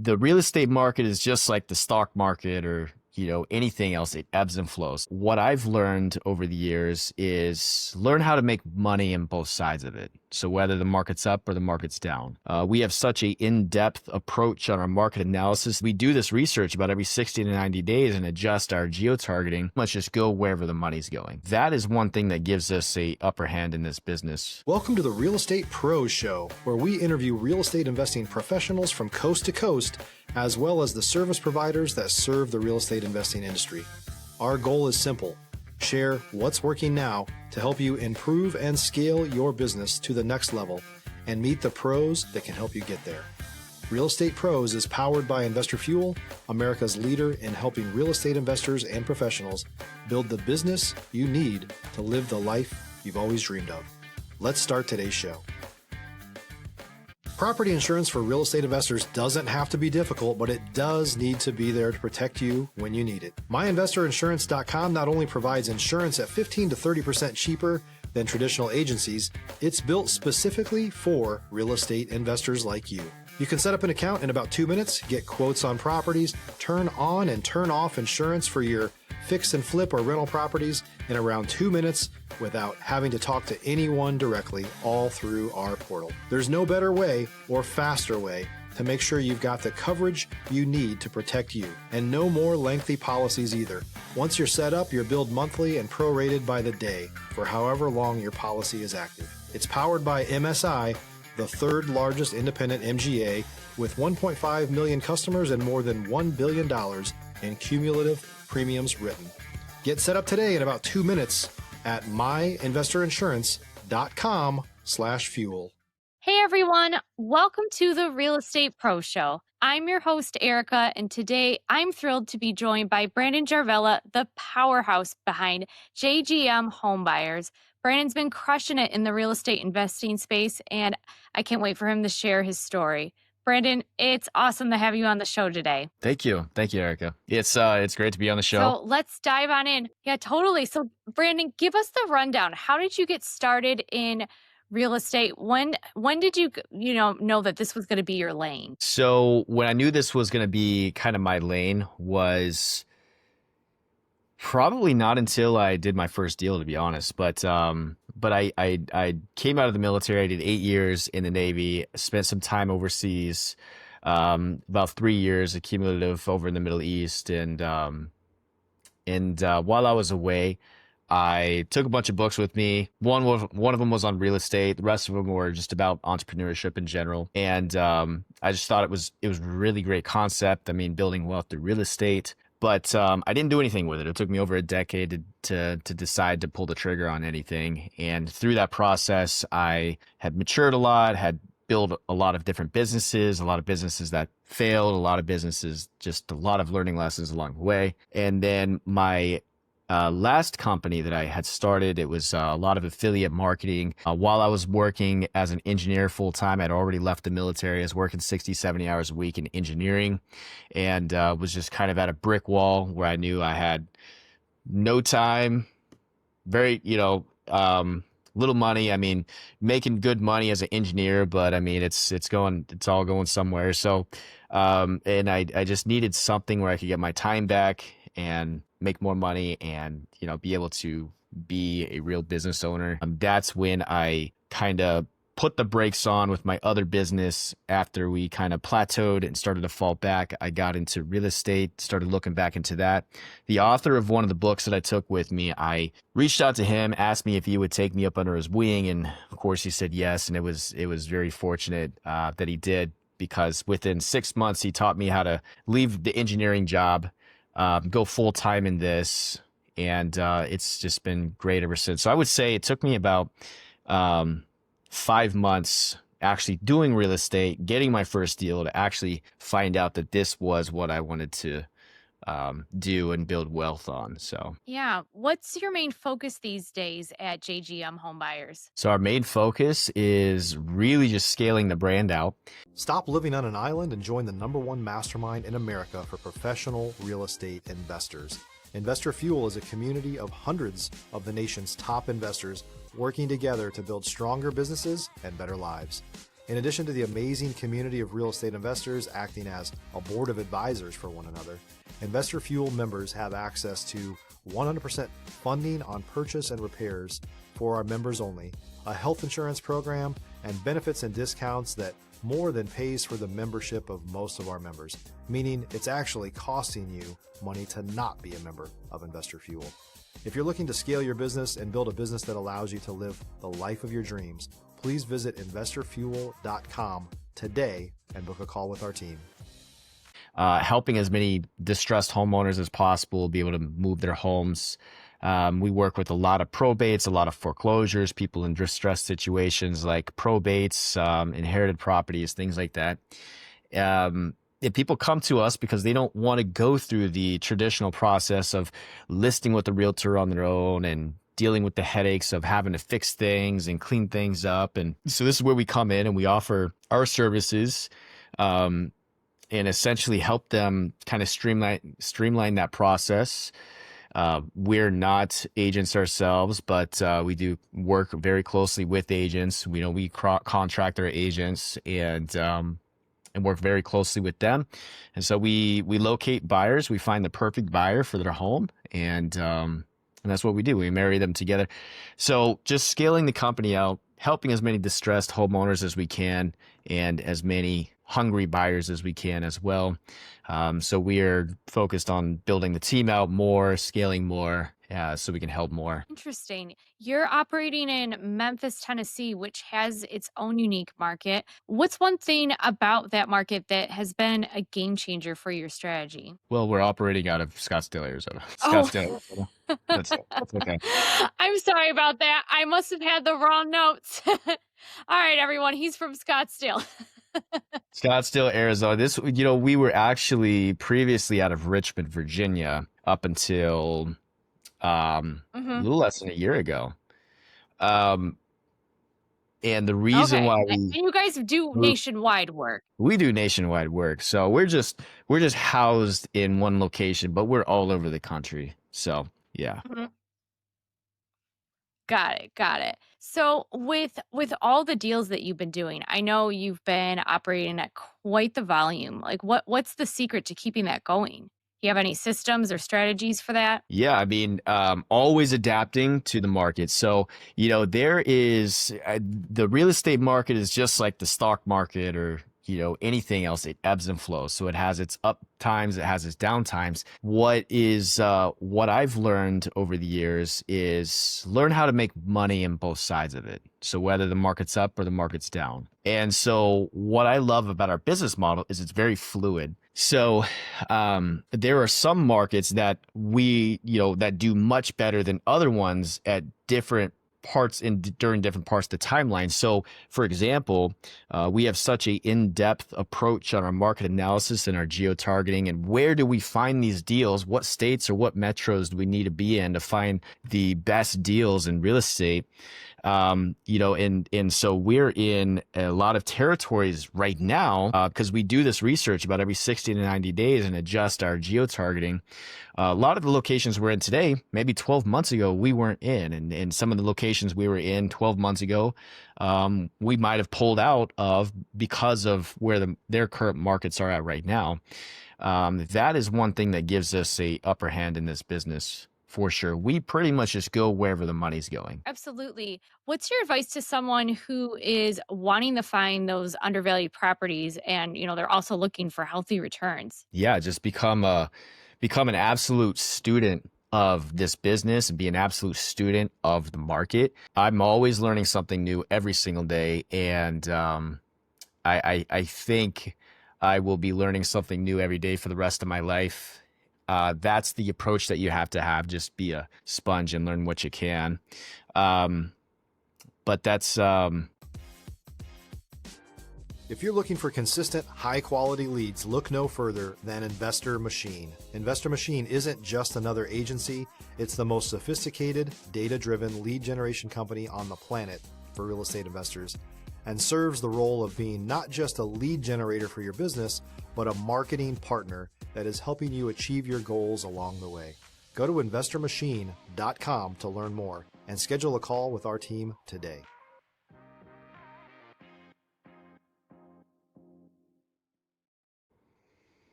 The real estate market is just like the stock market or anything else. It ebbs and flows. What I've learned over the years is learn how to make money in both sides of it. So whether the market's up or the market's down, we have such a in-depth approach on our market analysis. We do this research about every 60 to 90 days and adjust our geo-targeting. Let's just go wherever the money's going. That is one thing that gives us a upper hand in this business. Welcome to the Real Estate Pros Show, where we interview real estate investing professionals from coast to coast, as well as the service providers that serve the real estate investing industry. Our goal is simple: share what's working now to help you improve and scale your business to the next level and meet the pros that can help you get there. Real Estate Pros is powered by Investor Fuel, America's leader in helping real estate investors and professionals build the business you need to live the life you've always dreamed of. Let's start today's show. Property insurance for real estate investors doesn't have to be difficult, but it does need to be there to protect you when you need it. MyInvestorInsurance.com not only provides insurance at 15 to 30% cheaper than traditional agencies, it's built specifically for real estate investors like you. You can set up an account in about 2 minutes, get quotes on properties, turn on and turn off insurance for your fix and flip or rental properties in around 2 minutes without having to talk to anyone directly, all through our portal. There's no better way or faster way to make sure you've got the coverage you need to protect you, and no more lengthy policies either. Once you're set up, you're billed monthly and prorated by the day for however long your policy is active. It's powered by MSI, the third largest independent MGA, with 1.5 million customers and more than $1 billion in cumulative premiums written. Get set up today in about 2 minutes at myinvestorinsurance.com/fuel. Hey everyone, welcome to the Real Estate Pro Show. I'm your host, Erika, and today I'm thrilled to be joined by Brandon Jarvela, the powerhouse behind JGM Homebuyers. Brandon's been crushing it in the real estate investing space, and I can't wait for him to share his story. Brandon, it's awesome to have you on the show today. Thank you, Erika. It's great to be on the show. So let's dive on in. Yeah, totally. So Brandon, give us the rundown. How did you get started in real estate? When did you know that this was going to be your lane? So when I knew this was going to be kind of my lane was probably not until I did my first deal, to be honest. But I came out of the military. I did 8 years in the Navy, spent some time overseas, about 3 years accumulative over in the Middle East. And while I was away, I took a bunch of books with me. One of them was on real estate. The rest of them were just about entrepreneurship in general. And I just thought it was a really great concept. I mean, building wealth through real estate. But I didn't do anything with it. It took me over a decade to decide to pull the trigger on anything. And through that process, I had matured a lot, had built a lot of different businesses, a lot of businesses that failed, a lot of businesses, just a lot of learning lessons along the way. And then my last company that I had started, it was a lot of affiliate marketing. While I was working as an engineer full time, I'd already left the military. I was working 60, 70 hours a week in engineering, and was just kind of at a brick wall where I knew I had no time, very, little money. I mean, making good money as an engineer, but I mean, it's all going somewhere. So, and I just needed something where I could get my time back and make more money and, be able to be a real business owner. That's when I kind of put the brakes on with my other business. After we kind of plateaued and started to fall back, I got into real estate, started looking back into that. The author of one of the books that I took with me, I reached out to him, asked me if he would take me up under his wing. And of course he said yes. And it was very fortunate that he did, because within 6 months, he taught me how to leave the engineering job, go full time in this, and it's just been great ever since. So I would say it took me about 5 months actually doing real estate, getting my first deal, to actually find out that this was what I wanted to do and build wealth on. So yeah, what's your main focus these days at JGM Homebuyers? So our main focus is really just scaling the brand out. Stop living on an island and join the #1 mastermind in America for professional real estate investors. Investor Fuel is a community of hundreds of the nation's top investors working together to build stronger businesses and better lives. In addition to the amazing community of real estate investors acting as a board of advisors for one another, Investor Fuel members have access to 100% funding on purchase and repairs for our members only, a health insurance program, and benefits and discounts that more than pays for the membership of most of our members, meaning it's actually costing you money to not be a member of Investor Fuel. If you're looking to scale your business and build a business that allows you to live the life of your dreams, please visit investorfuel.com today and book a call with our team. Helping as many distressed homeowners as possible be able to move their homes. We work with a lot of probates, a lot of foreclosures, people in distressed situations like probates, inherited properties, things like that. If people come to us because they don't want to go through the traditional process of listing with the realtor on their own and dealing with the headaches of having to fix things and clean things up. And so this is where we come in and we offer our services, and essentially help them kind of streamline that process. We're not agents ourselves, but we do work very closely with agents. We contract our agents and work very closely with them. And so we locate buyers. We find the perfect buyer for their home, and that's what we do. We marry them together. So just scaling the company out, helping as many distressed homeowners as we can, and as many hungry buyers as we can as well. So we are focused on building the team out more, scaling more, so we can help more. Interesting. You're operating in Memphis, Tennessee, which has its own unique market. What's one thing about that market that has been a game changer for your strategy? Well, we're operating out of Scottsdale, Arizona. Oh. Arizona. That's okay. I'm sorry about that. I must have had the wrong notes. All right, everyone. He's from Scottsdale. Scottsdale, Arizona. We were actually previously out of Richmond, Virginia, up until a little less than a year ago. And the reason why and you guys do nationwide work. We do nationwide work. So we're just housed in one location, but we're all over the country. So yeah. Got it. So with all the deals that you've been doing, I know you've been operating at quite the volume. Like what's the secret to keeping that going? Do you have any systems or strategies for that? Yeah, I mean, always adapting to the market. So, there is the real estate market is just like the stock market or, anything else. It ebbs and flows. So it has its up times, it has its down times. What I've learned over the years is learn how to make money in both sides of it. So whether the market's up or the market's down. And so what I love about our business model is it's very fluid. So there are some markets that that do much better than other ones at different parts during different parts of the timeline. So for example, we have such a in-depth approach on our market analysis and our geo-targeting, and where do we find these deals? What states or what metros do we need to be in to find the best deals in real estate? And so we're in a lot of territories right now because we do this research about every 60 to 90 days and adjust our geo-targeting. A lot of the locations we're in today, maybe 12 months ago, we weren't in. And some of the locations we were in 12 months ago, we might have pulled out of because of where their current markets are at right now. That is one thing that gives us a upper hand in this business. For sure. We pretty much just go wherever the money's going. Absolutely. What's your advice to someone who is wanting to find those undervalued properties and, they're also looking for healthy returns? Yeah, just become an absolute student of this business and be an absolute student of the market. I'm always learning something new every single day. And I think I will be learning something new every day for the rest of my life. That's the approach that you have to have. Just be a sponge and learn what you can. But that's... If you're looking for consistent, high-quality leads, look no further than Investor Machine. Investor Machine isn't just another agency. It's the most sophisticated, data-driven lead generation company on the planet for real estate investors, and serves the role of being not just a lead generator for your business, but a marketing partner that is helping you achieve your goals along the way. Go to investormachine.com to learn more and schedule a call with our team today.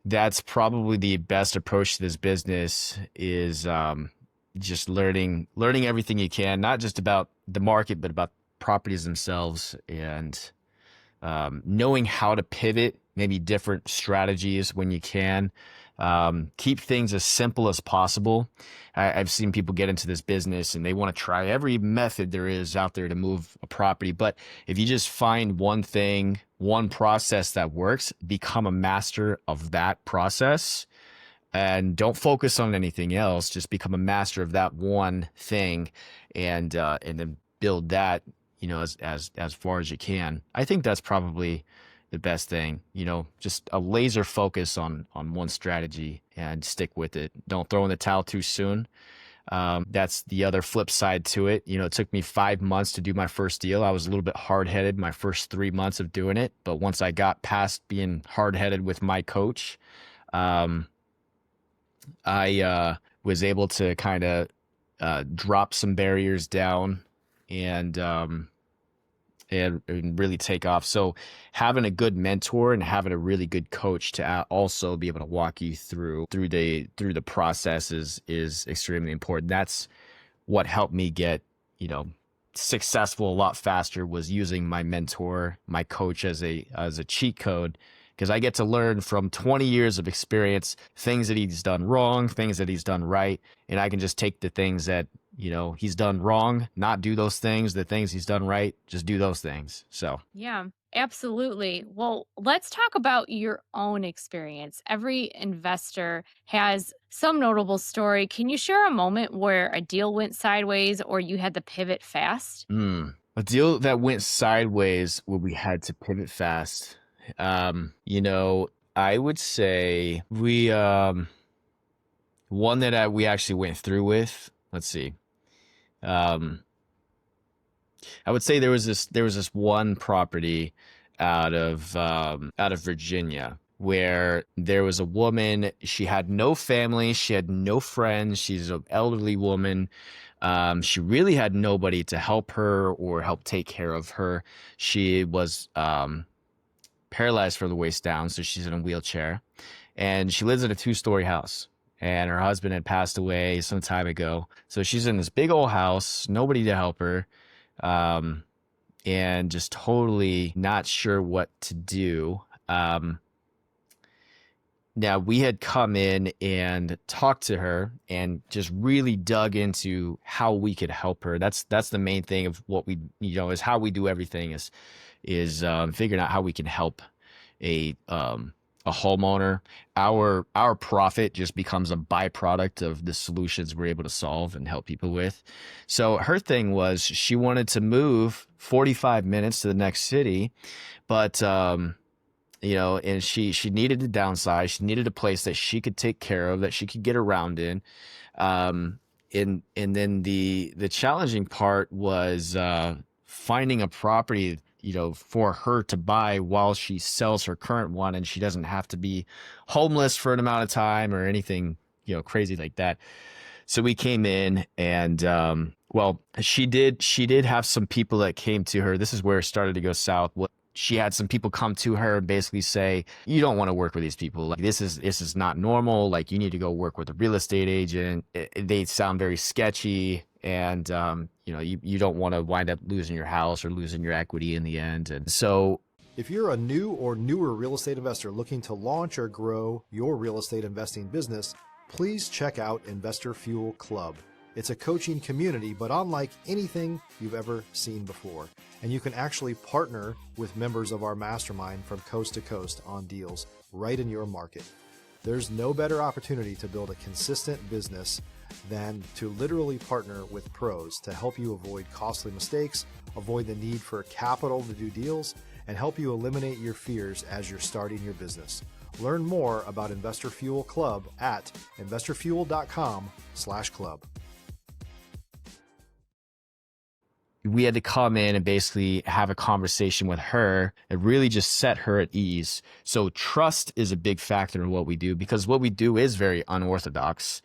that's probably the best approach to this business is just learning everything you can, not just about the market, but about properties themselves, and knowing how to pivot, maybe different strategies when you can. Keep things as simple as possible. I've seen people get into this business and they want to try every method there is out there to move a property. But if you just find one thing, one process that works, become a master of that process and don't focus on anything else. Just become a master of that one thing, and then build that, as far as you can. I think that's probably the best thing, just a laser focus on one strategy and stick with it. Don't throw in the towel too soon. That's the other flip side to it. It took me 5 months to do my first deal. I was a little bit hard-headed my first 3 months of doing it. But once I got past being hard-headed with my coach, I was able to kind of drop some barriers down and really take off. So having a good mentor and having a really good coach to also be able to walk you through the process is extremely important. That's what helped me get, successful a lot faster, was using my mentor, my coach as a cheat code, because I get to learn from 20 years of experience, things that he's done wrong, things that he's done right. And I can just take the things that, he's done wrong, not do those things, the things he's done right, just do those things. So, Yeah, absolutely. Well, let's talk about your own experience. Every investor has some notable story. Can you share a moment where a deal went sideways or you had to pivot fast? A deal that went sideways where we had to pivot fast. I would say one that we actually went through with. Let's see. I would say there was this one property out of Virginia where there was a woman. She had no family. She had no friends. She's an elderly woman. She really had nobody to help her or help take care of her. She was paralyzed from the waist down, so she's in a wheelchair, and she lives in a 2-story house. And her husband had passed away some time ago, so she's in this big old house, nobody to help her, and just totally not sure what to do. Now, we had come in and talked to her and just really dug into how we could help her. That's the main thing of what we, is how we do everything is figuring out how we can help a homeowner. Our profit just becomes a byproduct of the solutions we're able to solve and help people with. So her thing was she wanted to move 45 minutes to the next city, but and she needed to downsize. She needed a place that she could take care of, that she could get around in. And then the challenging part was finding a property, for her to buy while she sells her current one, and she doesn't have to be homeless for an amount of time or anything, crazy like that. So we came in and, she did have some people that came to her. This is where it started to go south. She had some people come to her and basically say, you don't want to work with these people. Like, this is not normal. Like, you need to go work with a real estate agent. They sound very sketchy. And, you don't want to wind up losing your house or losing your equity in the end. And so if you're a new or newer real estate investor looking to launch or grow your real estate investing business, please check out Investor Fuel Club. It's a coaching community, but unlike anything you've ever seen before. And you can actually partner with members of our mastermind from coast to coast on deals right in your market. There's no better opportunity to build a consistent business than to literally partner with pros to help you avoid costly mistakes, avoid the need for capital to do deals, and help you eliminate your fears as you're starting your business. Learn more about Investor Fuel Club at investorfuel.com/club. We had to come in and basically have a conversation with her and really just set her at ease. So trust is a big factor in what we do, because what we do is very unorthodox.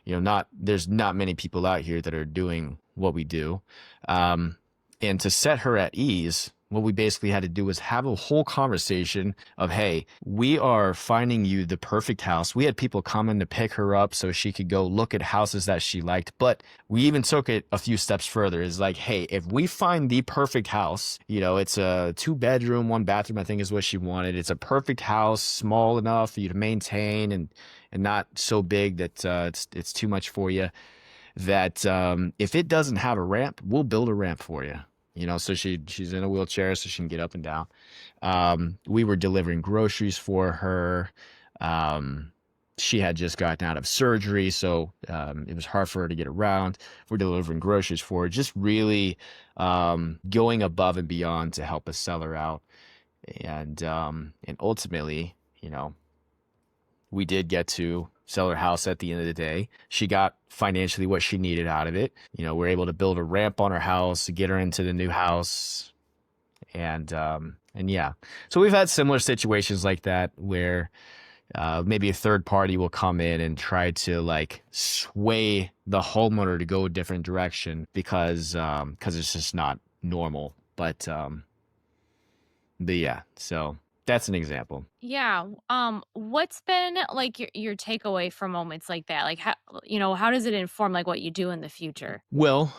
There's not many people out here that are doing what we do. And to set her at ease, what we basically had to do was have a whole conversation of, hey, we are finding you the perfect house. We had people come in to pick her up so she could go look at houses that she liked. But we even took it a few steps further. It's like, hey, if we find the perfect house, it's a 2-bedroom, 1-bathroom, I think is what she wanted. It's a perfect house, small enough for you to maintain and not so big that it's too much for you. That if it doesn't have a ramp, we'll build a ramp for you. So she's in a wheelchair so she can get up and down. We were delivering groceries for her. She had just gotten out of surgery, so it was hard for her to get around. We're delivering groceries for her, just really going above and beyond to help us sell her out. And ultimately, we did get to sell her house at the end of the day. She got financially what she needed out of it. We're able to build a ramp on her house to get her into the new house. And yeah, so we've had similar situations like that where maybe a third party will come in and try to sway the homeowner to go a different direction because it's just not normal. But yeah, so that's an example. Yeah. What's been your takeaway from moments like that? Like how does it inform what you do in the future? Well,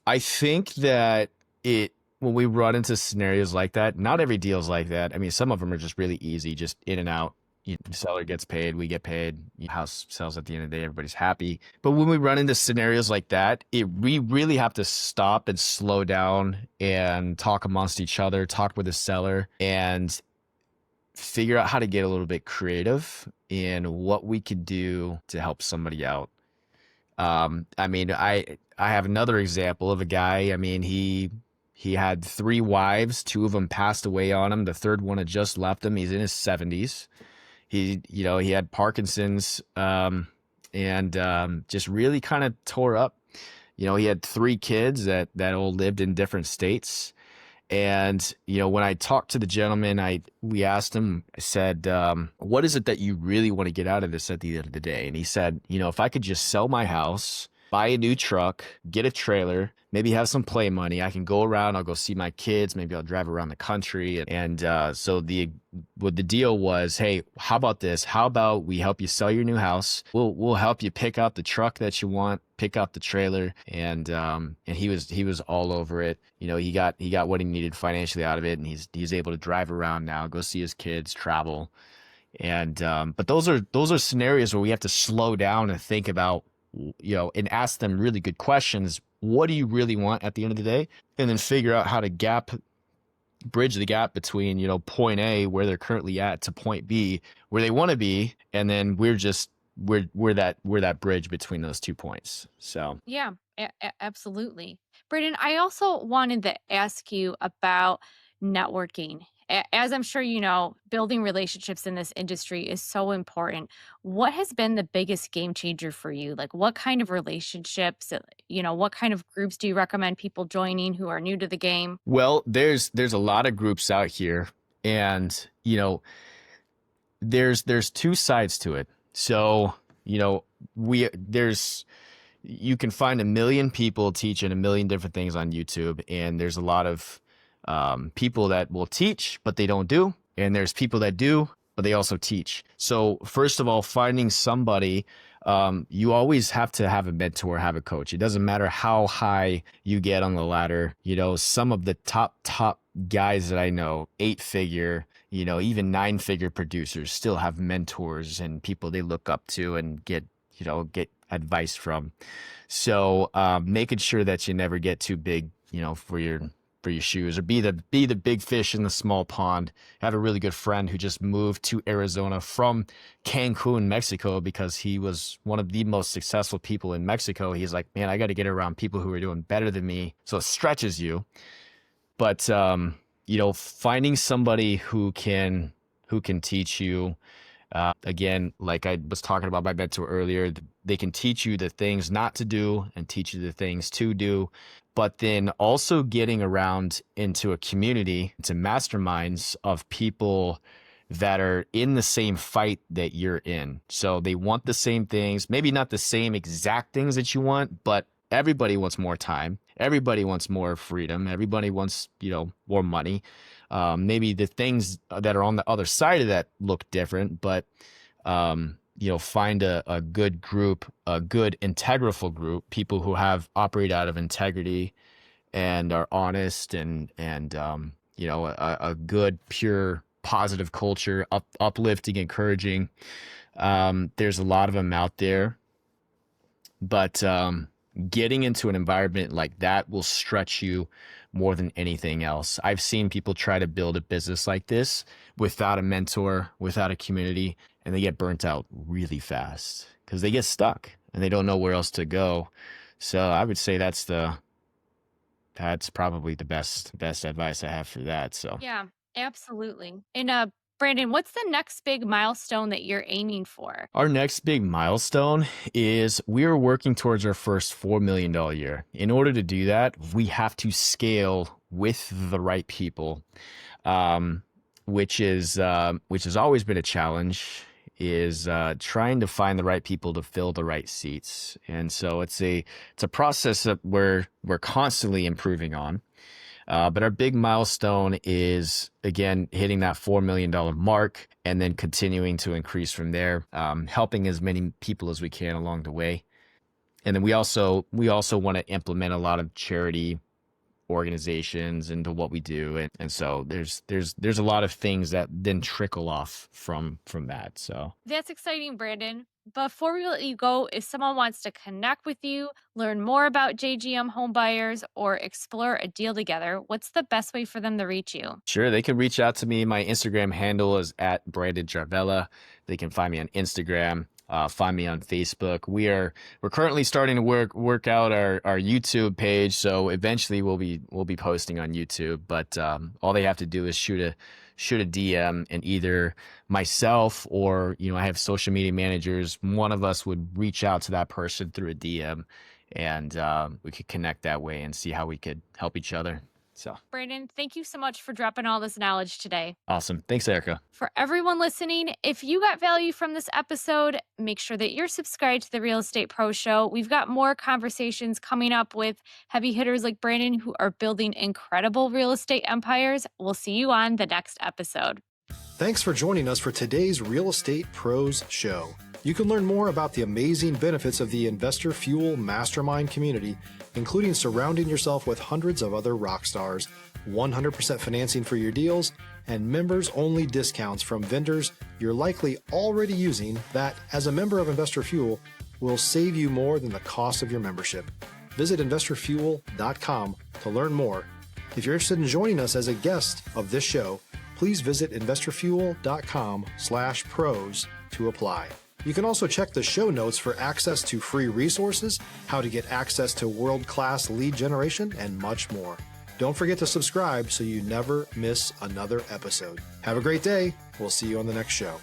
I think that when we run into scenarios like that, not every deal is like that. I mean, some of them are just really easy, just in and out. The seller gets paid, we get paid, house sells at the end of the day, everybody's happy. But when we run into scenarios like that, we really have to stop and slow down and talk amongst each other, talk with the seller, and figure out how to get a little bit creative in what we could do to help somebody out. I mean, I have another example of a guy. I mean, he had 3 wives, 2 of them passed away on him. The third one had just left him. He's in his 70s. He had Parkinson's, and just really kind of tore up. He had 3 kids that all lived in different states. And, when I talked to the gentleman, we asked him, I said, what is it that you really want to get out of this at the end of the day? And he said, if I could just sell my house, buy a new truck, get a trailer, maybe have some play money, I can go around, I'll go see my kids, maybe I'll drive around the country. And so the deal was, hey, how about this? How about we help you sell your new house? We'll help you pick out the truck that you want, pick out the trailer. And he was all over it. He got what he needed financially out of it, and he's able to drive around now, go see his kids, travel. And but those are scenarios where we have to slow down and think about, and ask them really good questions. What do you really want at the end of the day? And then figure out how to bridge the gap between, point A, where they're currently at, to point B, where they want to be. And then we're that bridge between those 2 points. So Yeah, absolutely. Brandon, I also wanted to ask you about networking. As I'm sure you know, building relationships in this industry is so important. What has been the biggest game changer for you? What kind of relationships, what kind of groups do you recommend people joining who are new to the game? Well, there's a lot of groups out here, and there's 2 sides to it. So you can find a million people teaching a million different things on YouTube, and there's a lot of people that will teach, but they don't do. And there's people that do, but they also teach. So first of all, finding somebody, you always have to have a mentor, have a coach. It doesn't matter how high you get on the ladder. Some of the top guys that I know, 8-figure, even 9-figure producers, still have mentors and people they look up to and get advice from. So making sure that you never get too big, for your shoes, or be the big fish in the small pond. I have a really good friend who just moved to Arizona from Cancun, Mexico, because he was one of the most successful people in Mexico. He's like, man, I got to get around people who are doing better than me. So it stretches you. But, finding somebody who can teach you, again, like I was talking about my mentor earlier, they can teach you the things not to do and teach you the things to do. But then also getting around into a community, into masterminds of people that are in the same fight that you're in. So they want the same things, maybe not the same exact things that you want, but everybody wants more time. everybody wants more freedom. Everybody wants, more money. Maybe the things that are on the other side of that look different, but, find a good group, a good integral group, people who operate out of integrity and are honest and a good, pure, positive culture, uplifting, encouraging. There's a lot of them out there, but getting into an environment like that will stretch you more than anything else. I've seen people try to build a business like this without a mentor, without a community, and they get burnt out really fast because they get stuck and they don't know where else to go. So I would say that's probably the best advice I have for that. So Yeah, absolutely. And Brandon, what's the next big milestone that you're aiming for? our next big milestone is we are working towards our first $4 million year. In order to do that, we have to scale with the right people, which has always been a challenge, is trying to find the right people to fill the right seats. And so it's a process that we're constantly improving on. But our big milestone is, again, hitting that $4 million mark and then continuing to increase from there, helping as many people as we can along the way. And then we also want to implement a lot of charity organizations into what we do. And so there's a lot of things that then trickle off from that. So That's exciting, Brandon. Before we let you go, if someone wants to connect with you, learn more about JGM Homebuyers, or explore a deal together, what's the best way for them to reach you? sure, they can reach out to me. My Instagram handle is at Brandon Jarvela. They can find me on Instagram. Find me on Facebook. We're currently starting to work out our YouTube page, so eventually we'll be posting on YouTube. But all they have to do is shoot a DM, and either myself or I have social media managers. One of us would reach out to that person through a DM, and we could connect that way and see how we could help each other. So Brandon, thank you so much for dropping all this knowledge today. awesome. Thanks, Erika. For everyone listening, if you got value from this episode, make sure that you're subscribed to the Real Estate Pro Show. We've got more conversations coming up with heavy hitters like Brandon who are building incredible real estate empires. We'll see you on the next episode. Thanks for joining us for today's Real Estate Pros Show. You can learn more about the amazing benefits of the Investor Fuel Mastermind community, including surrounding yourself with hundreds of other rock stars, 100% financing for your deals, and members-only discounts from vendors you're likely already using that, as a member of Investor Fuel, will save you more than the cost of your membership. Visit investorfuel.com to learn more. If you're interested in joining us as a guest of this show, please visit investorfuel.com/pros to apply. You can also check the show notes for access to free resources, how to get access to world-class lead generation, and much more. Don't forget to subscribe so you never miss another episode. Have a great day. We'll see you on the next show.